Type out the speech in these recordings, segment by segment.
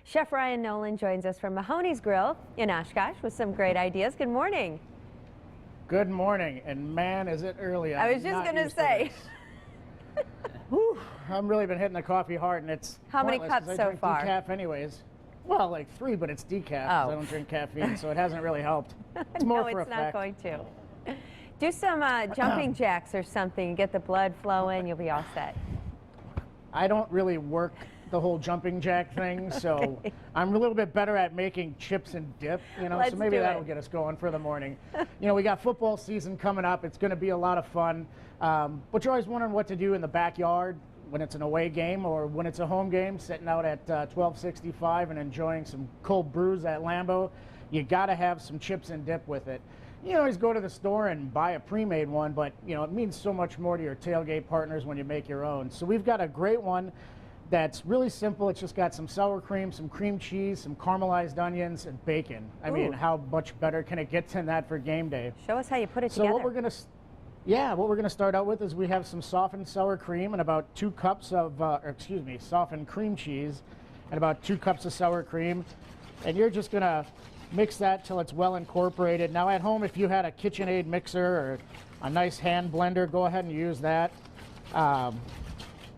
Chef Ryan Nolan joins us from Mahoney's Grill in Oshkosh with some great ideas. Good morning. Good morning, and man, is it early. I was just going to say. Whew, I've really been hitting the coffee hard, and it's How many cups I so drink far? Decaf anyways. Well, like 3, but it's decaf. 'Cause I don't drink caffeine, so it hasn't really helped. It's more No, for it's not effect. going to. Do some jumping jacks or something. Get the blood flowing. You'll be all set. I don't really work the whole jumping jack thing, so Okay. I'm a little bit better at making chips and dip, Let's so maybe do that'll it. get us going for the morning. We got football season coming up. It's going to be a lot of fun, but you're always wondering what to do in the backyard when it's an away game or when it's a home game, sitting out at 1265 and enjoying some cold brews at Lambeau. You got to have some chips and dip with it. You always go to the store and buy a pre-made one, but it means so much more to your tailgate partners when you make your own. So we've got a great one that's really simple. It's just got some sour cream, some cream cheese, some caramelized onions, and bacon. I mean, how much better can it get than that for game day? Show us how you put it So together. what we're gonna start out with is we have some softened sour cream and about 2 cups of, softened cream cheese and about 2 cups of sour cream, and you're just gonna mix that till it's well incorporated. Now at home, if you had a KitchenAid mixer or a nice hand blender, go ahead and use that.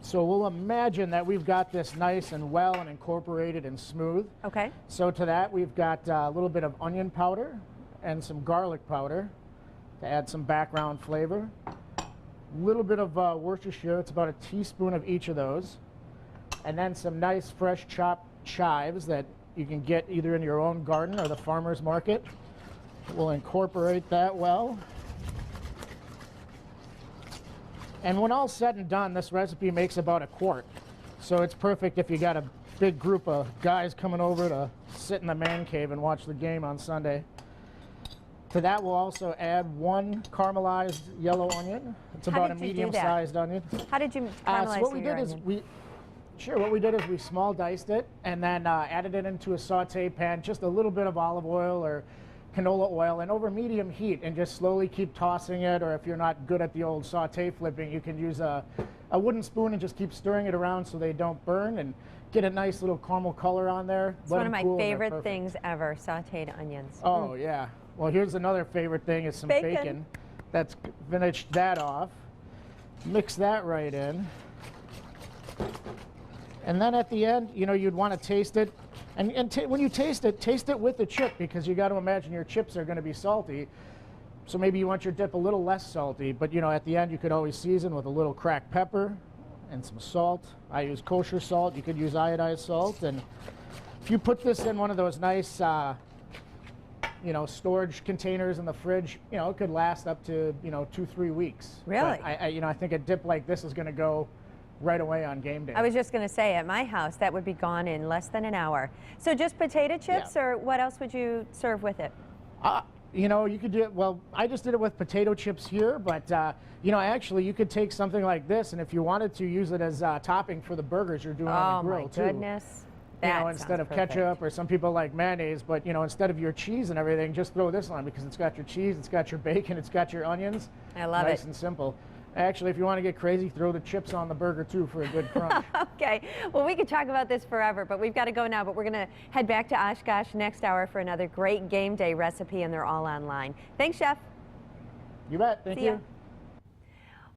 So we'll imagine that we've got this nice and well and incorporated and smooth. Okay. So to that, we've got a little bit of onion powder and some garlic powder to add some background flavor. A little bit of Worcestershire, it's about a teaspoon of each of those. And then some nice fresh chopped chives that you can get either in your own garden or the farmer's market. We'll incorporate that well. And when all's said and done, this recipe makes about a quart. So it's perfect if you got a big group of guys coming over to sit in the man cave and watch the game on Sunday. To that, we'll also add 1 caramelized yellow onion. It's about a medium-sized onion. How did you caramelize what we your did is onion? what we did is we small diced it and then added it into a saute pan, just a little bit of olive oil or canola oil, and over medium heat, and just slowly keep tossing it, or if you're not good at the old saute flipping, you can use a wooden spoon and just keep stirring it around so they don't burn and get a nice little caramel color on there. It's one of my favorite things ever, sauteed onions. Oh, yeah. Well, here's another favorite thing is some bacon. Let's finish that off. Mix that right in. And then at the end, you'd want to taste it. And when you taste it with the chip, because you got to imagine your chips are going to be salty. So maybe you want your dip a little less salty, but at the end you could always season with a little cracked pepper and some salt. I use kosher salt. You could use iodized salt. And if you put this in one of those nice, storage containers in the fridge, it could last up to 2-3 weeks. Really? But I think a dip like this is going to go right away on game day. I was just going to say, at my house, that would be gone in less than an hour. So just potato chips, or what else would you serve with it? You could do it, well, I just did it with potato chips here, but, actually you could take something like this, and if you wanted to, use it as topping for the burgers you're doing on the grill, too. Oh, my goodness. Instead of ketchup, or some people like mayonnaise, but, instead of your cheese and everything, just throw this on, because it's got your cheese, it's got your bacon, it's got your onions. I love it. Nice and simple. Actually, if you want to get crazy, throw the chips on the burger, too, for a good crunch. Okay. Well, we could talk about this forever, but we've got to go now. But we're going to head back to Oshkosh next hour for another great game day recipe, and they're all online. Thanks, Chef. You bet. Thank See you. ya.